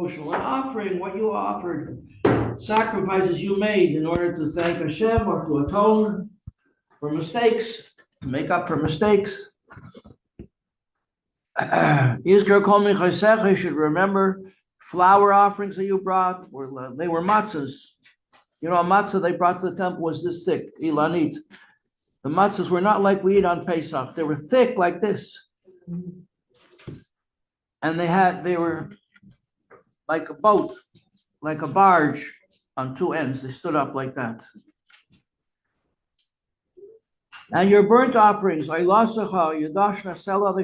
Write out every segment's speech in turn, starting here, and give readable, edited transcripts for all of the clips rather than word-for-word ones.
An offering, what you offered, sacrifices you made in order to thank Hashem or to atone for mistakes, to make up for mistakes. You should remember flour offerings that you brought, they were matzahs. You know, a matzah they brought to the temple was this thick, ilanit. The matzahs were not like we eat on Pesach. They were thick like this. And they were like a boat, like a barge on two ends. They stood up like that. And your burnt offerings, they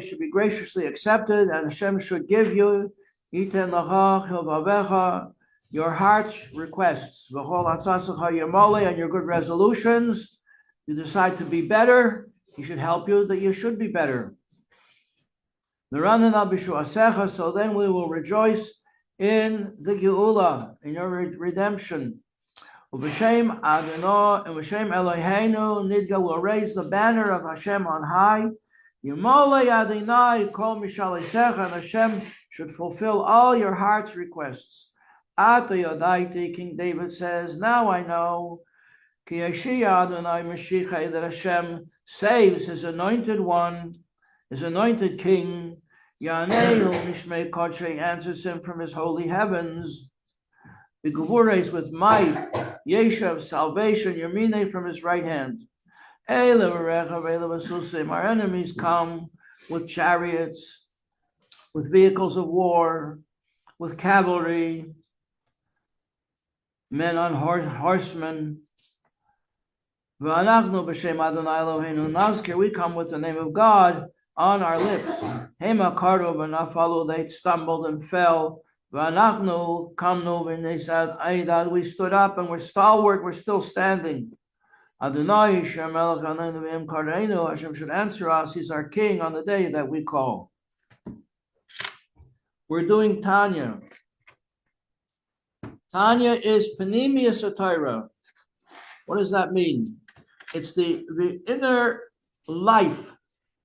should be graciously accepted, and Hashem should give you your heart's requests, and your good resolutions. You decide to be better, He should help you that you should be better. So then we will rejoice in the Geula, in your redemption. V'shem Adonai and V'shem Eloheinu Nidga will raise the banner of Hashem on high. Yimolei Adonai Kol Mishalisecha, and Hashem should fulfill all your heart's requests. Ata Yodaiti, King David says, now I know, Ki Yeshia Adonai Mashiach, that Hashem saves His anointed one, His anointed king. Yanehu Mishmei Kodshe answers him from His holy heavens. The Gevures with might, Yeshav, salvation, Yamine from His right hand. Our enemies come with chariots, with vehicles of war, with cavalry, men on horsemen. We come with the name of God on our lips. They stumbled and fell. We stood up and we're stalwart, we're still standing. Hashem should answer us. He's our king on the day that we call. We're doing Tanya. Tanya is Panemius Torah. What does that mean? It's the inner life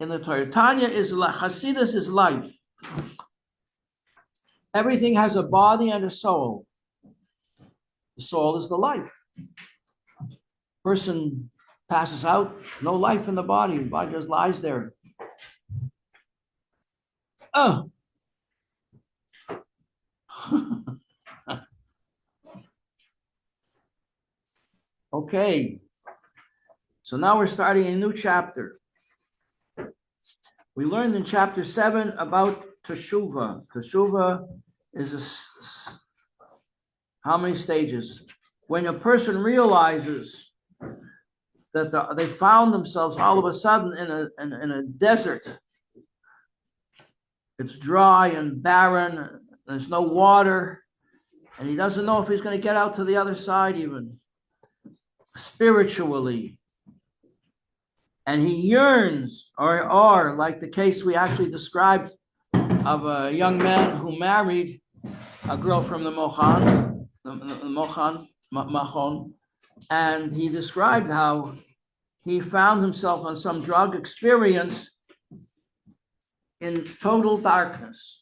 in the Torah. Tanya is life. Hasidus is life. Everything has a body and a soul. The soul is the life. Person passes out, no life in the body. The body just lies there. Oh. Okay. So now we're starting a new chapter. We learned in chapter 7 about Teshuvah. Teshuvah is how many stages? When a person realizes that they found themselves all of a sudden in a desert. It's dry and barren. There's no water. And he doesn't know if he's going to get out to the other side even. Spiritually. And he yearns, or like the case we actually described of a young man who married a girl from the Machon, and he described how he found himself on some drug experience in total darkness.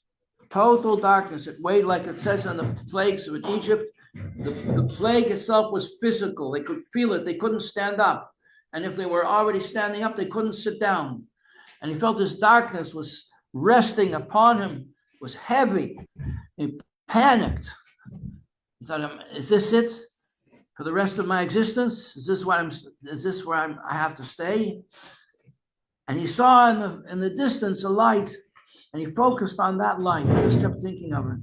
Total darkness. It weighed, like it says in the plagues of Egypt, the plague itself was physical. They could feel it. They couldn't stand up. And if they were already standing up, they couldn't sit down. And he felt this darkness was resting upon him, was heavy. He panicked. He thought, is this it for the rest of my existence? Is this where I have to stay? And he saw in the distance a light, and he focused on that light. He just kept thinking of it.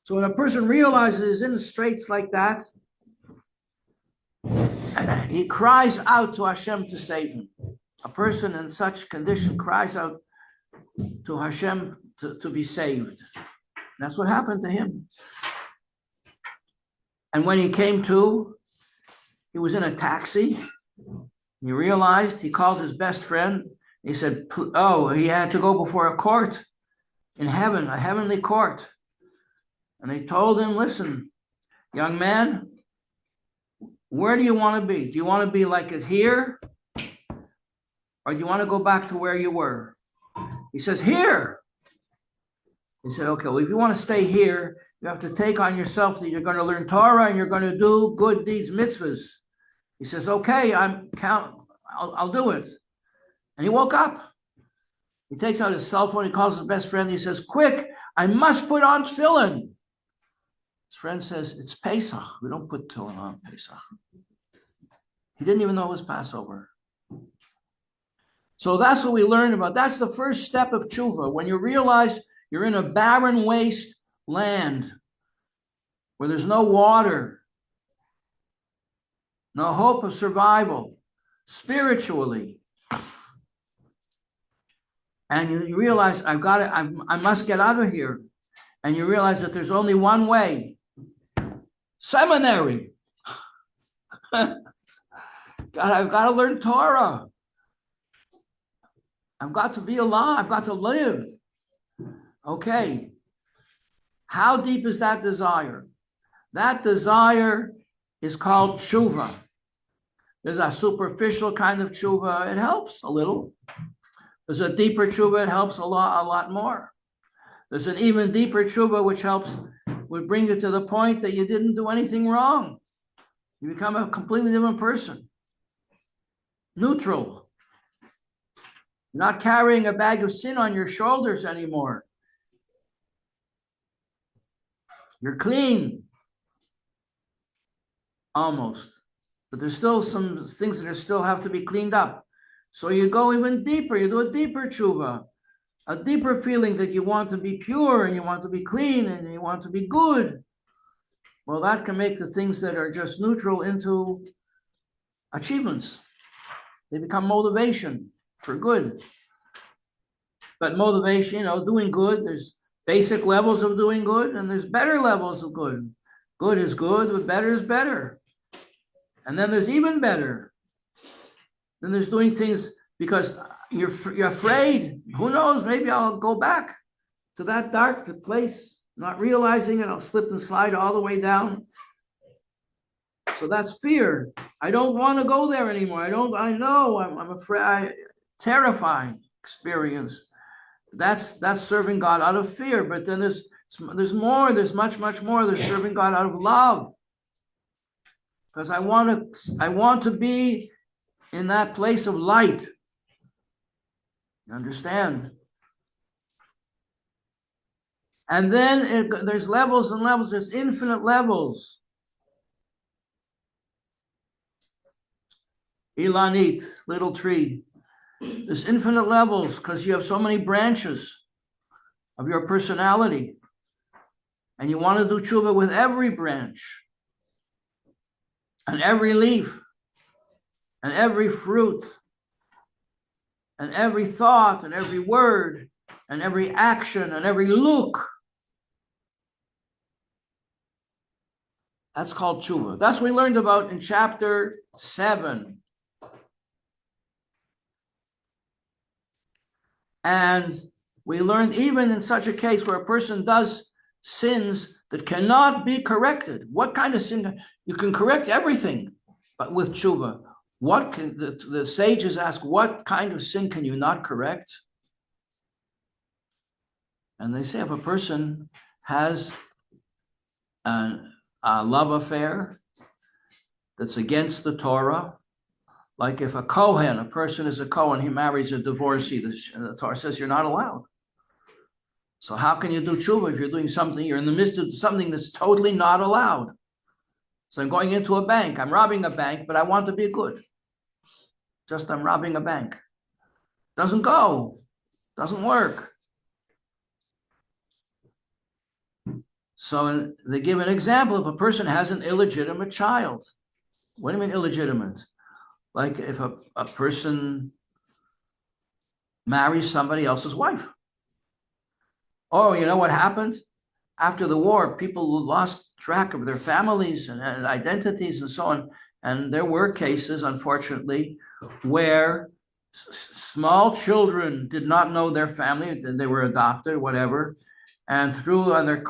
So when a person realizes he's in the straits like that, he cries out to Hashem to save him. A person in such condition cries out to Hashem to be saved. That's what happened to him. And when he came to, he was in a taxi. He realized, he called his best friend. He said, he had to go before a court in heaven, a heavenly court. And they told him, listen, young man, where do you want to be? Do you want to be like it here? Or do you want to go back to where you were? He says, here. He said, okay, well, if you want to stay here, you have to take on yourself that you're going to learn Torah and you're going to do good deeds, mitzvahs. He says, okay, I'll do it. And he woke up. He takes out his cell phone. He calls his best friend. He says, quick, I must put on tefillin. His friend says, it's Pesach. We don't put tefillin on Pesach. He didn't even know it was Passover. So that's what we learned about. That's the first step of tshuva. When you realize you're in a barren waste land where there's no water, no hope of survival spiritually, and you realize I must get out of here, and you realize that there's only one way: seminary. I've got to learn Torah. I've got to be alive. I've got to live. Okay. How deep is that desire? That desire is called tshuva. There's a superficial kind of tshuva. It helps a little. There's a deeper tshuva. It helps a lot more. There's an even deeper tshuva which would bring you to the point that you didn't do anything wrong. You become a completely different person. Neutral. You're not carrying a bag of sin on your shoulders anymore. You're clean. Almost. But there's still some things that still have to be cleaned up. So you go even deeper. You do a deeper tshuva. A deeper feeling that you want to be pure and you want to be clean and you want to be good. Well, that can make the things that are just neutral into achievements. They become motivation for good. But motivation, doing good, there's basic levels of doing good and there's better levels of good. Good is good, but better is better. And then there's even better. Then there's doing things because you're afraid. Who knows? Maybe I'll go back to that dark place, not realizing it. I'll slip and slide all the way down. So that's fear. I don't want to go there anymore. I know. I'm afraid. Terrifying experience. That's serving God out of fear. But then there's more. There's much more. There's serving God out of love. Because I want to be in that place of light. You understand? And then there's levels and levels. There's infinite levels. Ilanit, little tree. There's infinite levels because you have so many branches of your personality. And you want to do tshuva with every branch. And every leaf. And every fruit. And every thought and every word and every action and every look. That's called tshuva. That's what we learned about in chapter 7. And we learned even in such a case where a person does sins that cannot be corrected. What kind of sin? You can correct everything, but with tshuva. What can the sages ask, what kind of sin can you not correct? And they say if a person has a love affair that's against the Torah, like if a person is a Kohen, he marries a divorcee, the Torah says you're not allowed. So how can you do tshuva if you're doing something, you're in the midst of something that's totally not allowed? So I'm going into a bank, I'm robbing a bank, but I want to be good. Just I'm robbing a bank. Doesn't go. Doesn't work. So they give an example. If a person has an illegitimate child. What do you mean illegitimate? Like if a person marries somebody else's wife. Oh, you know what happened? After the war, people lost track of their families and identities and so on. And there were cases, unfortunately, where small children did not know their family, they were adopted, whatever, and through on their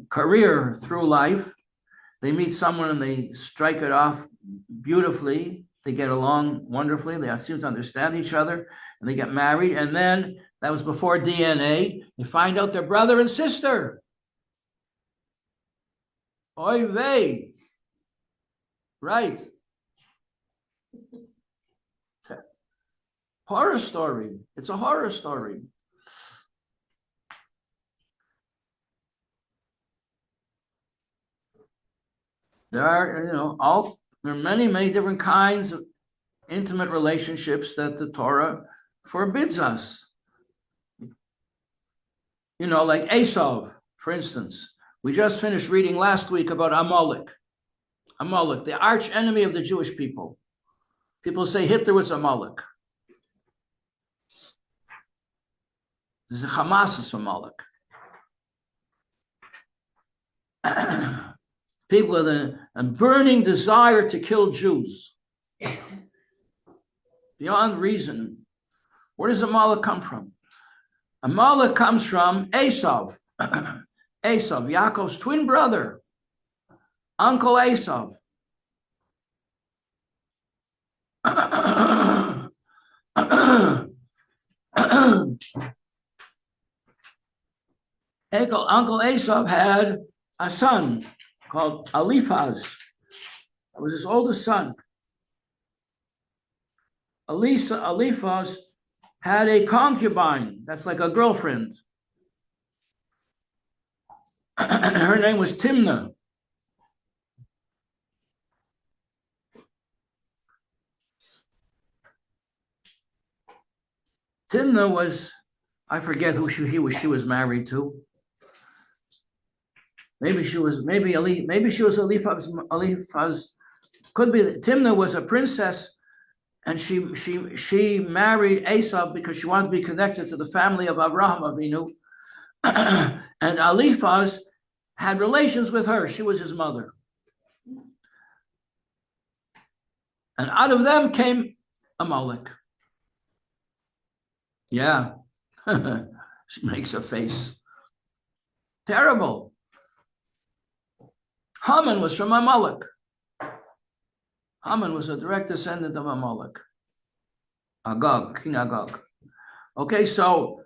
career through life, they meet someone and they strike it off beautifully. They get along wonderfully. They seem to understand each other, and they get married. And then That was before DNA. You find out they're brother and sister. Oy vey. Right. Horror story. It's a horror story. There are many, many different kinds of intimate relationships that the Torah forbids us. Like Esau, for instance. We just finished reading last week about Amalek. Amalek, the arch enemy of the Jewish people. People say Hitler was Amalek. There's a Hamas is Amalek. People with a burning desire to kill Jews. Beyond reason. Where does Amalek come from? Amalek comes from Esau. Esau, Yaakov's twin brother. Uncle Esau. Uncle Esau had a son called Eliphaz. That was his oldest son. Eliphaz had a concubine. That's like a girlfriend. And her name was Timnah. Timnah was, I forget who she was married to. Maybe she was Eliphaz. Could be. Timnah was a princess, and she married Esau because she wanted to be connected to the family of Abraham Avinu. And Eliphaz had relations with her. She was his mother. And out of them came Amalek. Yeah. She makes a face. Terrible. Haman was from Amalek. Haman was a direct descendant of Amalek. Agag, King Agag. Okay, so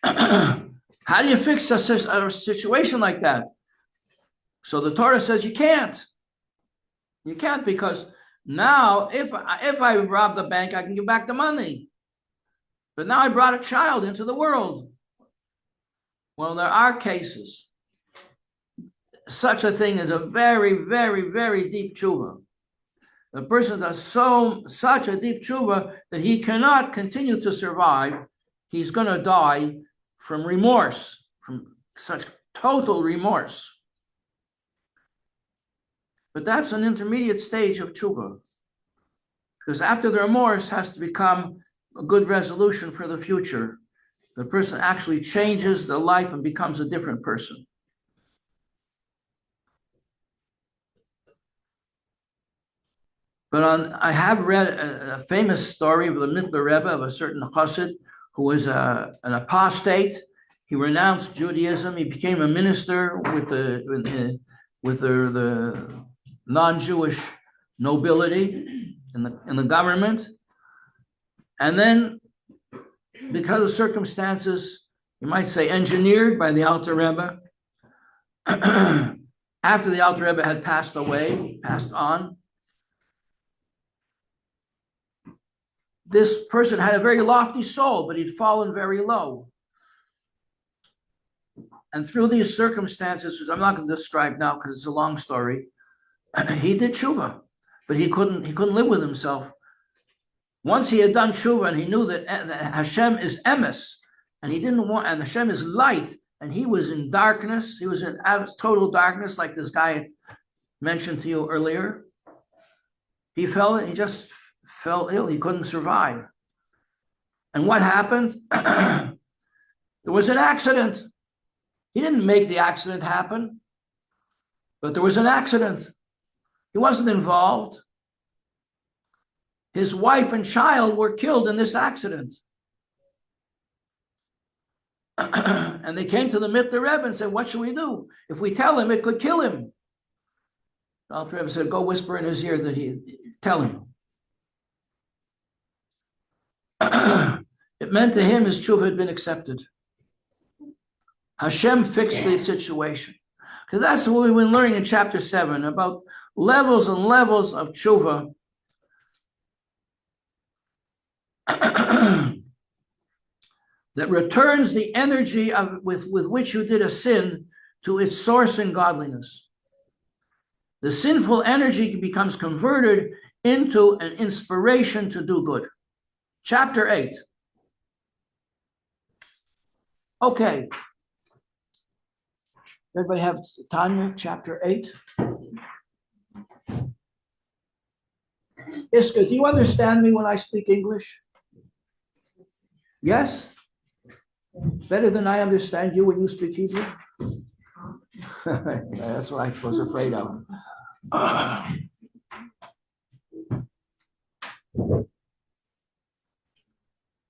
how do you fix a situation like that? So the Torah says you can't. You can't, because now if I rob the bank, I can give back the money. But now I brought a child into the world. Well, there are cases. Such a thing is a very, very, very deep tshuva. The person does such a deep tshuva that he cannot continue to survive. He's going to die from remorse, from such total remorse. But that's an intermediate stage of tshuva. Because after the remorse has to become a good resolution for the future. The person actually changes their life and becomes a different person. But I have read a famous story of the Mittler Rebbe, of a certain chassid who was an apostate. He renounced Judaism. He became a minister with the non-Jewish nobility in the government. And then, because of circumstances, you might say engineered by the Alter Rebbe, after the Alter Rebbe had passed away, passed on, this person had a very lofty soul, but he'd fallen very low. And through these circumstances, which I'm not going to describe now because it's a long story, he did tshuva, but he couldn't live with himself. Once he had done tshuva and he knew that Hashem is emes, and and Hashem is light, and he was in darkness, he was in total darkness, like this guy mentioned to you earlier. He just fell ill, he couldn't survive. And what happened? There was an accident. He didn't make the accident happen, but there was an accident. He wasn't involved. His wife and child were killed in this accident. And they came to the Mittler Rebbe and said, what should we do? If we tell him, it could kill him. The Alter Rebbe said, go whisper in his ear that tell him. It meant to him his tshuva had been accepted. Hashem fixed the situation. Because that's what we've been learning in chapter 7, about levels and levels of tshuva. That returns the energy with which you did a sin to its source in godliness. The sinful energy becomes converted into an inspiration to do good. Chapter 8. Okay. Everybody have Tanya, chapter 8? Iska, do you understand me when I speak English? Yes? Better than I understand you when you speak Hebrew? That's what I was afraid of.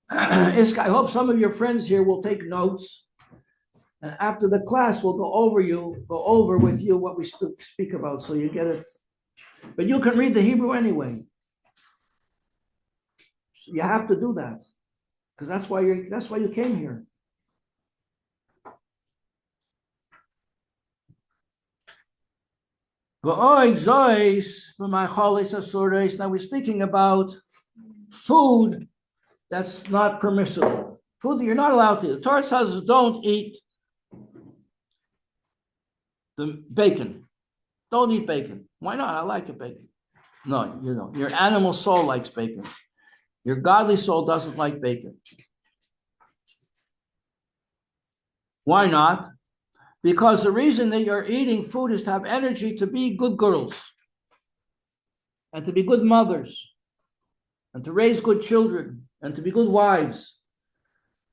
Iska, I hope some of your friends here will take notes. And after the class, we'll go over with you what we speak about, so you get it. But you can read the Hebrew anyway. So you have to do that, because that's why you came here. Now we're speaking about food that's not permissible. Food that you're not allowed to eat. The Torah says don't eat the bacon. Don't eat bacon. Why not? I like bacon. No, you don't. Your animal soul likes bacon. Your godly soul doesn't like bacon. Why not? Because the reason that you're eating food is to have energy to be good girls and to be good mothers and to raise good children and to be good wives.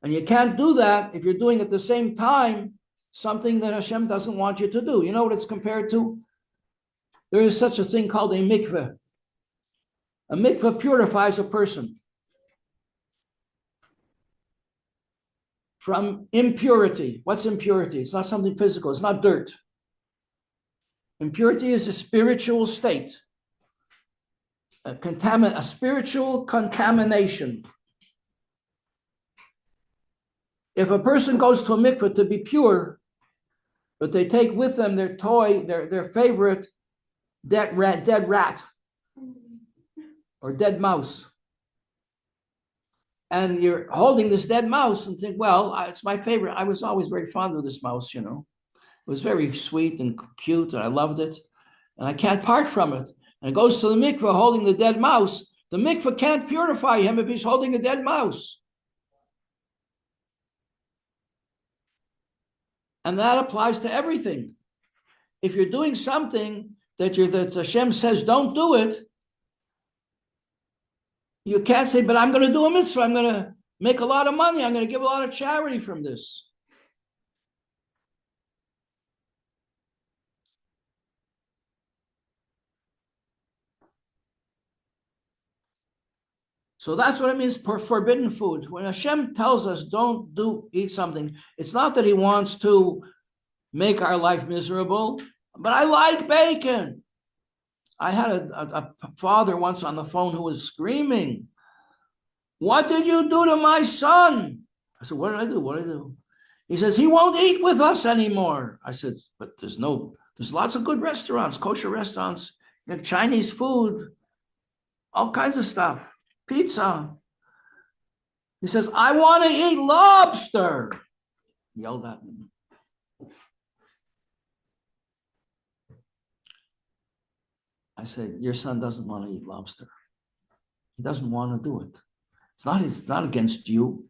And you can't do that if you're doing at the same time something that Hashem doesn't want you to do. You know what it's compared to? There is such a thing called a mikveh. A mikveh purifies a person from impurity. What's impurity? It's not something physical. It's not dirt. Impurity is a spiritual state, a spiritual contamination. If a person goes to a mikveh to be pure, but they take with them their toy, their favorite dead rat, or dead mouse, and you're holding this dead mouse and think, well, it's my favorite. I was always very fond of this mouse, It was very sweet and cute, and I loved it. And I can't part from it. And it goes to the mikveh holding the dead mouse. The mikveh can't purify him if he's holding a dead mouse. And that applies to everything. If you're doing something that Hashem says don't do it, you can't say, but I'm going to do a mitzvah. I'm going to make a lot of money. I'm going to give a lot of charity from this. So that's what it means for forbidden food. When Hashem tells us don't eat something, it's not that he wants to make our life miserable, but I like bacon. I had a father once on the phone who was screaming, "What did you do to my son?" I said, "What did I do? What did I do?" He says, "He won't eat with us anymore." I said, "But there's lots of good restaurants, kosher restaurants, Chinese food, all kinds of stuff, pizza." He says, "I want to eat lobster." He yelled at me. I said, "Your son doesn't want to eat lobster. He doesn't want to do it. It's not against you.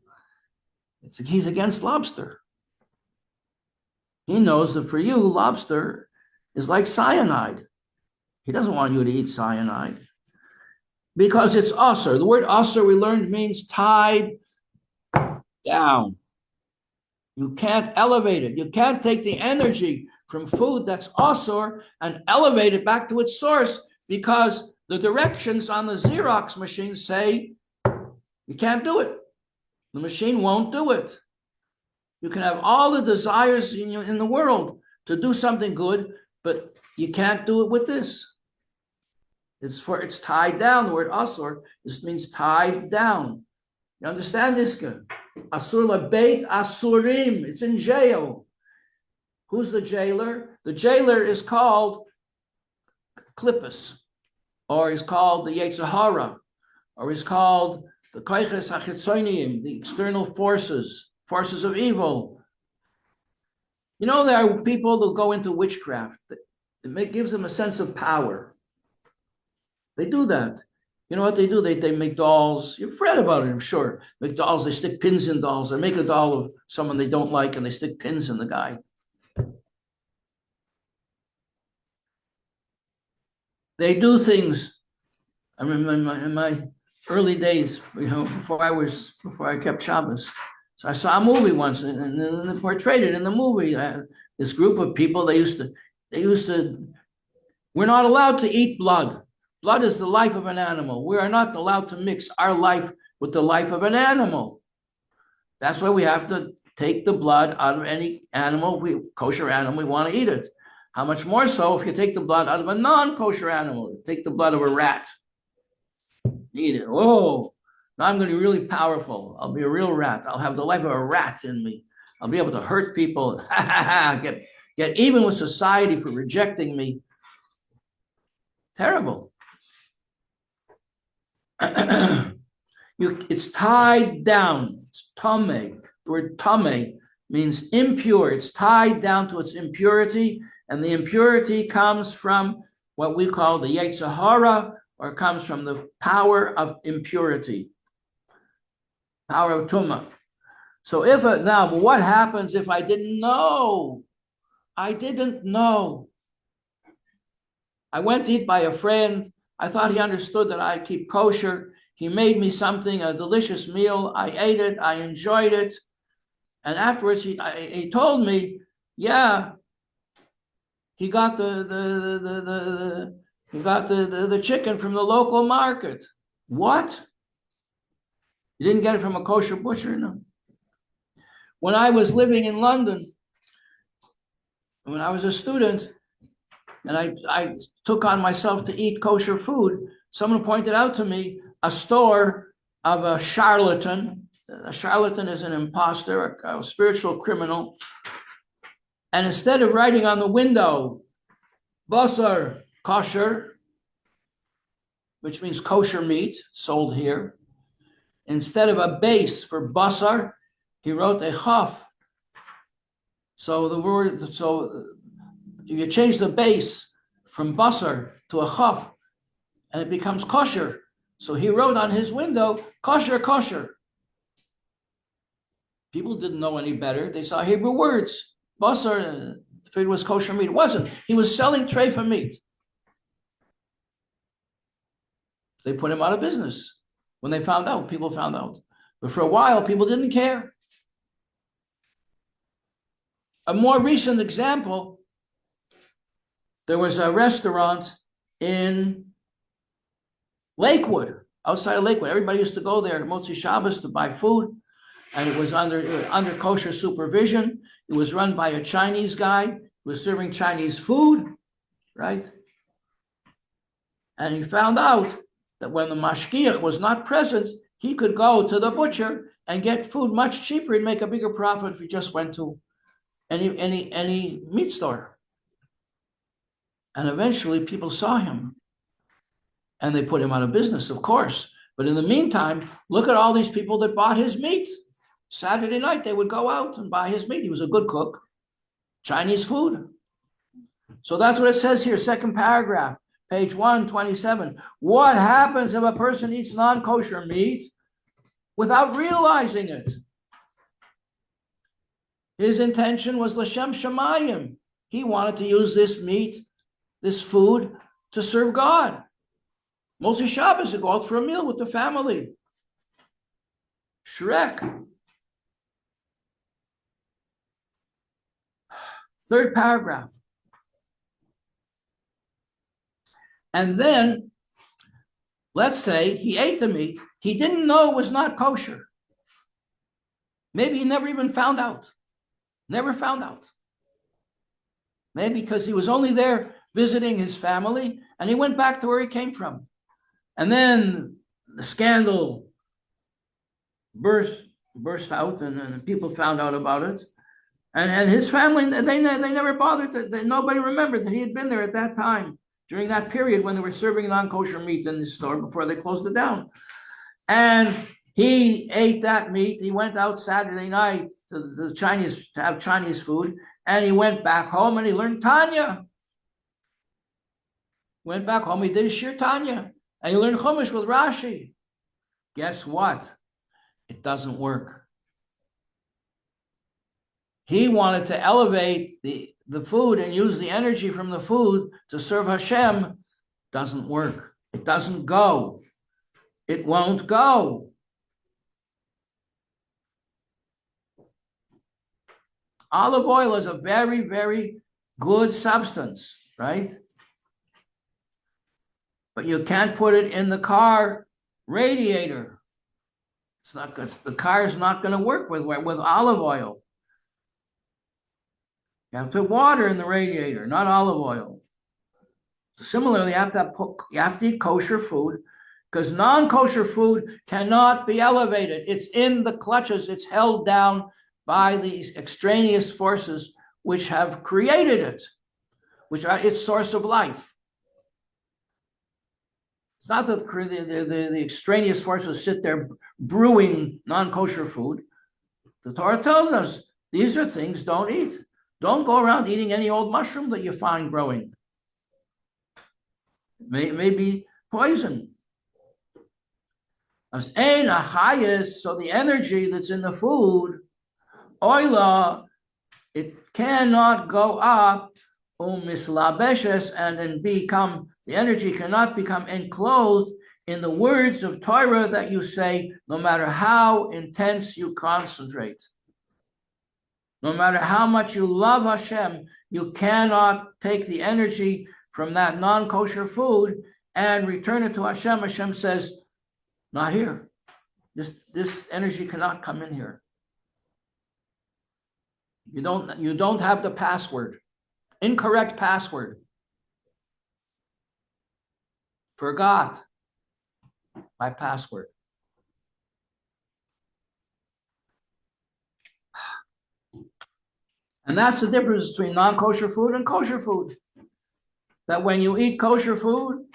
He's against lobster. He knows that for you, lobster is like cyanide. He doesn't want you to eat cyanide because it's asur. The word asur we learned means tied down. You can't elevate it. You can't take the energy from food that's asur and elevate it back to its source, because the directions on the Xerox machine say you can't do it. The machine won't do it. You can have all the desires in the world to do something good, but you can't do it with this. It's tied down. The word asur, this means tied down. You understand this? Asur lebeit asurim. It's in jail. Who's the jailer? The jailer is called Klippus, or he's called the Yetzer Hara, or he's called the Koiches HaChitzoniim, the external forces of evil. You know, there are people that go into witchcraft. It gives them a sense of power. They do that. You know what they do? They make dolls. You've read about it, I'm sure. Make dolls, they stick pins in dolls. They make a doll of someone they don't like and they stick pins in the guy. They do things. I remember in my early days, you know, before I kept Shabbos. So I saw a movie once, and they portrayed it in the movie. This group of people, they used to. We're not allowed to eat blood. Blood is the life of an animal. We are not allowed to mix our life with the life of an animal. That's why we have to take the blood out of any animal, kosher animal, we want to eat it. How much more so if you take the blood out of a non-kosher animal? Take the blood of a rat. Eat it. Whoa, now I'm going to be really powerful. I'll be a real rat. I'll have the life of a rat in me. I'll be able to hurt people. Get even with society for rejecting me. Terrible. It's tied down. It's tameh. The word tameh means impure. It's tied down to its impurity, and the impurity comes from what we call the Yetzer Hara, or comes from the power of impurity, power of tumah. So now, what happens if I didn't know? I didn't know. I went to eat by a friend. I thought he understood that I keep kosher. He made me something, a delicious meal. I ate it. I enjoyed it. And afterwards, he told me, yeah, he got the chicken from the local market. What? You didn't get it from a kosher butcher? No. When I was living in London, when I was a student, and I took on myself to eat kosher food, someone pointed out to me a store of a charlatan. A charlatan is an imposter, a spiritual criminal. And instead of writing on the window, basar kosher, which means kosher meat sold here, instead of a base for basar, he wrote a chaf. So if you change the base from basar to a chaf, and it becomes kosher. So he wrote on his window, kosher, kosher. People didn't know any better. They saw Hebrew words. Basar, if it was kosher meat. It wasn't. He was selling treifa meat. They put him out of business. When they found out, people found out. But for a while, people didn't care. A more recent example, there was a restaurant in Lakewood, outside of Lakewood. Everybody used to go there at Motzi Shabbos to buy food, and it was under kosher supervision. It was run by a Chinese guy who was serving Chinese food, right? And he found out that when the mashgiach was not present, he could go to the butcher and get food much cheaper and make a bigger profit if he just went to any meat store. And eventually people saw him and they put him out of business, of course. But in the meantime, look at all these people that bought his meat. Saturday night, they would go out and buy his meat. He was a good cook. Chinese food. So that's what it says here, second paragraph, page 127. What happens if a person eats non-kosher meat without realizing it? His intention was l'shem shamayim. He wanted to use this meat, this food, to serve God. Motzi Shabbos, to go out for a meal with the family. Shrek. Third paragraph. And then, let's say he ate the meat. He didn't know it was not kosher. Maybe he never even found out. Never found out. Maybe because he was only there visiting his family and he went back to where he came from. And then the scandal burst out, and people found out about it. And his family, they never bothered. Nobody remembered that he had been there at that time, during that period when they were serving non-kosher meat in the store before they closed it down. And he ate that meat. He went out Saturday night to the Chinese to have Chinese food, and he went back home and he learned Tanya. Went back home, he did his Shir Tanya, and he learned Chumash with Rashi. Guess what? It doesn't work. He wanted to elevate the food and use the energy from the food to serve Hashem. Doesn't work. It doesn't go. It won't go. Olive oil is a very, very good substance, right? But you can't put it in the car radiator. It's not good. The car is not going to work with olive oil. You have to put water in the radiator, not olive oil. So similarly, you have to eat kosher food, because non-kosher food cannot be elevated. It's in the clutches. It's held down by the extraneous forces which have created it, which are its source of life. It's not that the extraneous forces sit there brewing non-kosher food. The Torah tells us these are things don't eat. Don't go around eating any old mushroom that you find growing. It may be poison. As ein achayis, so the energy that's in the food, oila, it cannot go up, mislabeshes, and then become, the energy cannot become enclosed in the words of Torah that you say, no matter how intense you concentrate. No matter how much you love Hashem, you cannot take the energy from that non-kosher food and return it to Hashem. Hashem says, not here. This energy cannot come in here. You don't have the password. Incorrect password. Forgot my password. And that's the difference between non-kosher food and kosher food. That when you eat kosher food,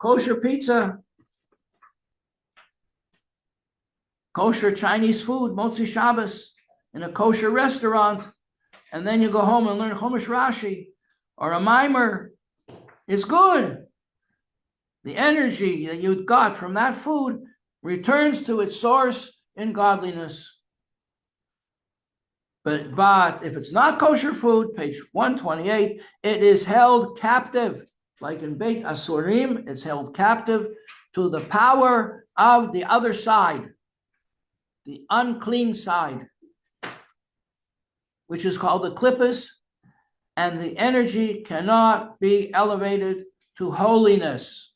kosher pizza, kosher Chinese food, Motzi Shabbos, in a kosher restaurant, and then you go home and learn Chumash Rashi or a mimer, it's good. The energy that you got from that food returns to its source in godliness. But if it's not kosher food, page 128, it is held captive. Like in Beit Asurim, it's held captive to the power of the other side, the unclean side, which is called the klippas, and the energy cannot be elevated to holiness.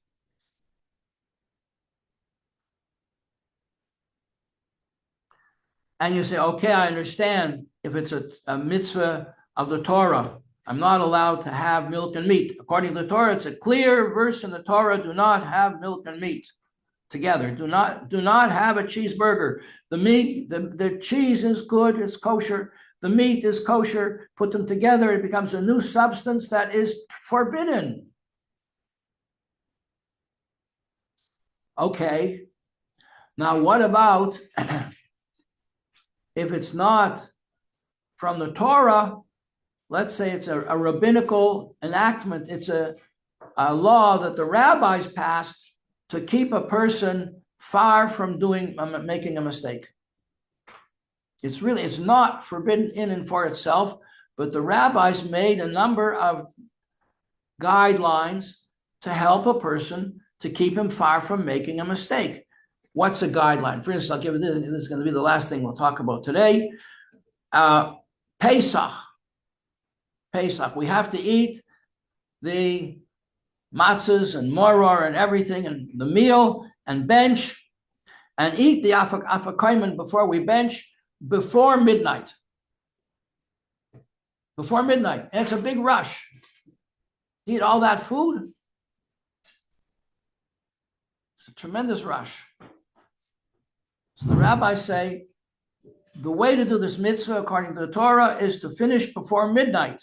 And you say, okay, I understand. If it's a mitzvah of the Torah, I'm not allowed to have milk and meat. According to the Torah, it's a clear verse in the Torah, do not have milk and meat together. Do not have a cheeseburger. The meat, the cheese is good, it's kosher. The meat is kosher. Put them together, it becomes a new substance that is forbidden. Okay. Now, what about if it's not from the Torah? Let's say it's a rabbinical enactment. It's a law that the rabbis passed to keep a person far from making a mistake. It's not forbidden in and for itself, but the rabbis made a number of guidelines to help a person to keep him far from making a mistake. What's a guideline? For instance, I'll give you this. This is going to be the last thing we'll talk about today. Pesach. We have to eat the matzahs and moror and everything and the meal and bench and eat the afakaiman before we bench before midnight. Before midnight. And it's a big rush. Eat all that food. It's a tremendous rush. So the rabbis say the way to do this mitzvah according to the Torah is to finish before midnight.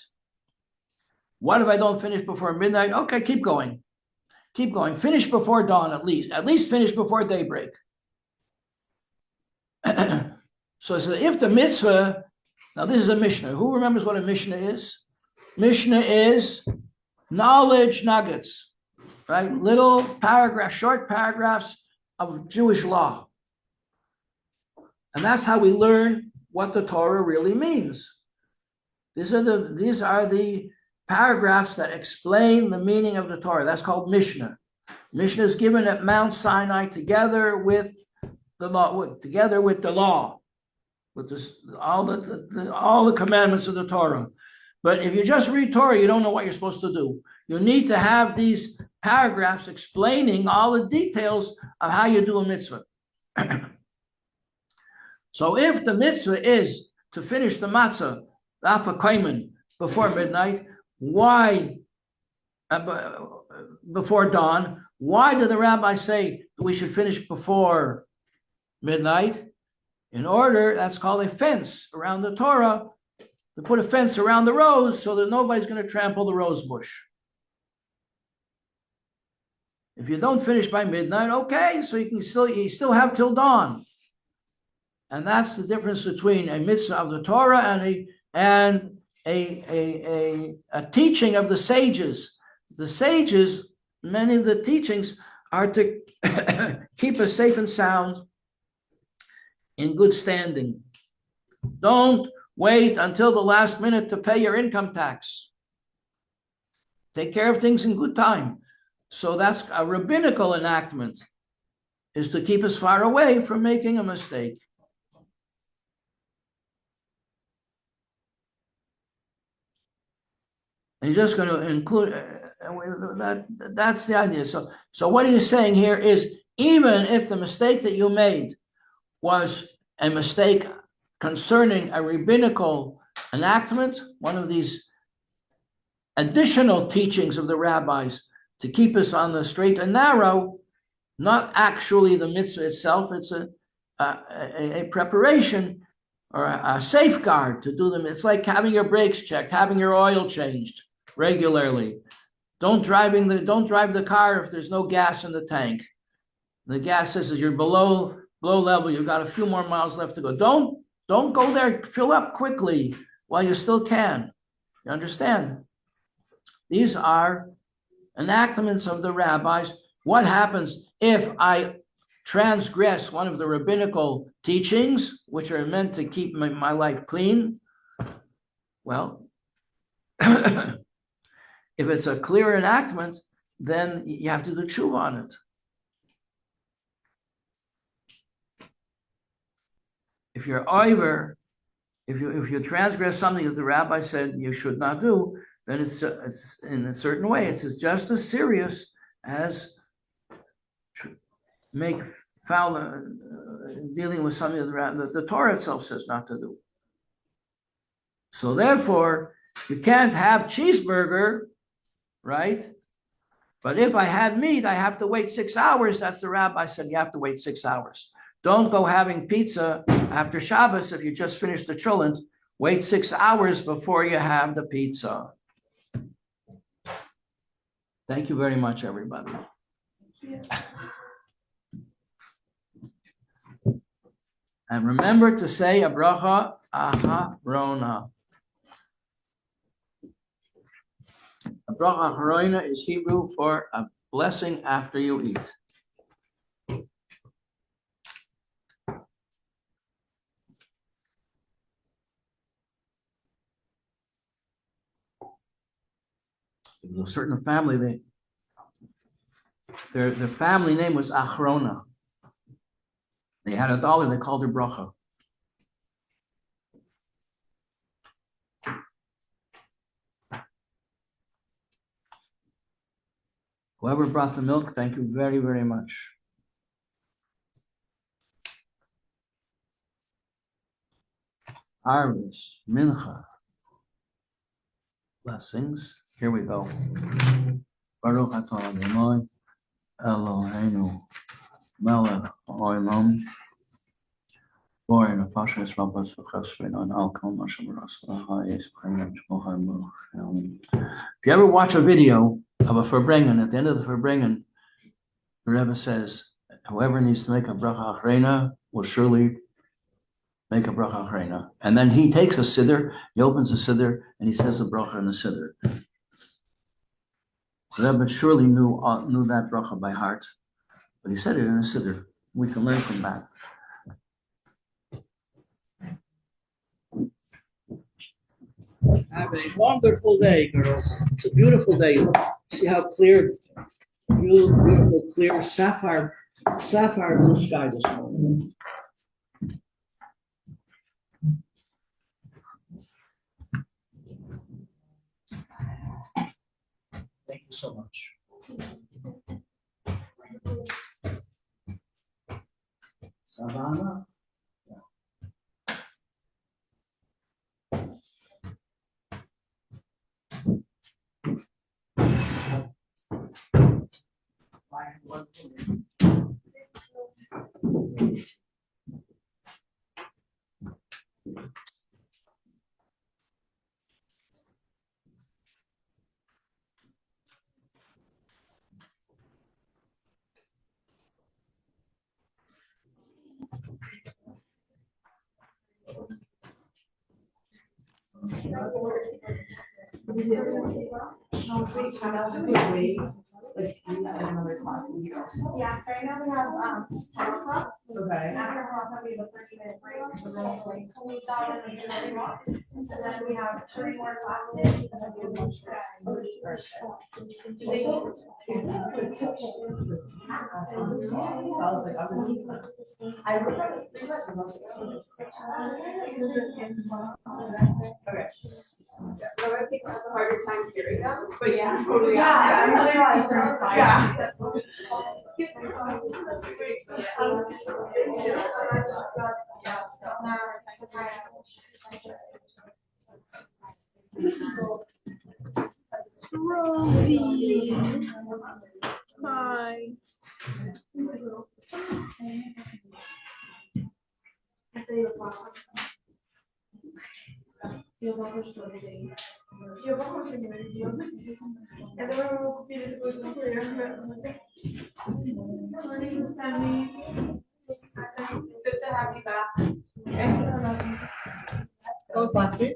What if I don't finish before midnight? Okay, keep going. Keep going. Finish before dawn at least. At least finish before daybreak. So if the mitzvah, now this is a Mishnah. Who remembers what a Mishnah is? Mishnah is knowledge nuggets, right? Little paragraphs, short paragraphs of Jewish law. And that's how we learn what the Torah really means. These are the paragraphs that explain the meaning of the Torah. That's called Mishnah. Mishnah is given at Mount Sinai together with the law, with all the commandments of the Torah. But if you just read Torah, you don't know what you're supposed to do. You need to have these paragraphs explaining all the details of how you do a mitzvah. So if the mitzvah is to finish the matzah, Rafa Kaiman, before midnight, why, before dawn, why do the rabbis say we should finish before midnight? In order, that's called a fence around the Torah, to put a fence around the rose so that nobody's going to trample the rose bush. If you don't finish by midnight, okay, so you still have till dawn. And that's the difference between a mitzvah of the Torah and a teaching of the sages. The sages, many of the teachings are to keep us safe and sound, in good standing. Don't wait until the last minute to pay your income tax. Take care of things in good time. So that's a rabbinical enactment, is to keep us far away from making a mistake. And he's just going to include that's the idea. So what he's saying here is, even if the mistake that you made was a mistake concerning a rabbinical enactment, one of these additional teachings of the rabbis to keep us on the straight and narrow, not actually the mitzvah itself, it's a preparation or a safeguard to do them. It's like having your brakes checked, having your oil changed regularly. Don't drive the car if there's no gas in the tank. The gas says you're below level, you've got a few more miles left to go. Don't go there, fill up quickly while you still can. You understand? These are enactments of the rabbis. What happens if I transgress one of the rabbinical teachings, which are meant to keep my life clean? Well, if it's a clear enactment, then you have to do tshuva on it. If you're over, if you transgress something that the rabbi said you should not do, then it's in a certain way, it's just as serious as make foul dealing with something that the Torah itself says not to do. So therefore, you can't have cheeseburger, right? But if I had meat, I have to wait 6 hours. That's the rabbi said you have to wait 6 hours. Don't go having pizza after Shabbos if you just finished the cholent. Wait 6 hours before you have the pizza. Thank you very much, everybody. Thank you. And remember to say a bracha acharona. A bracha acharona is Hebrew for a blessing after you eat. There was a certain family, their family name was Achrona. They had a daughter, they called her Bracha. Whoever brought the milk, thank you very, very much. Harvest, mincha, blessings. Here we go. Baruch atah Adonai Eloheinu melech haolam Boy, the Pasha is Rabbi Pape on Alcon, if you ever watch a video of a Farbrengen, at the end of the Farbrengen, the Rebbe says, whoever needs to make a bracha achrena will surely make a bracha achrena. And then he takes a siddur, he opens a siddur, and he says a bracha in the siddur. The Rebbe surely knew that bracha by heart, but he said it in a siddur. We can learn from that. Have a wonderful day, girls. It's a beautiful day. See how clear, beautiful, clear sapphire blue sky this morning. Thank you so much. Savannah. Yeah, so right now we have, 10 o'clock. Okay. And after 10 o'clock, we have a 30-minute break. We're going to like, we stop and like, do a walk. And then we have 3 more classes. And then we will I would like pretty much love it. Okay. So I think that's a harder time hearing them, but yeah, totally. Yeah, I'm really yeah. Rosie. Hi. Io poco sto vedendo. Io poco se ne vedo. E dovevo capire di questo qui. Good morning, Sammy. Good to have you back. That was last week.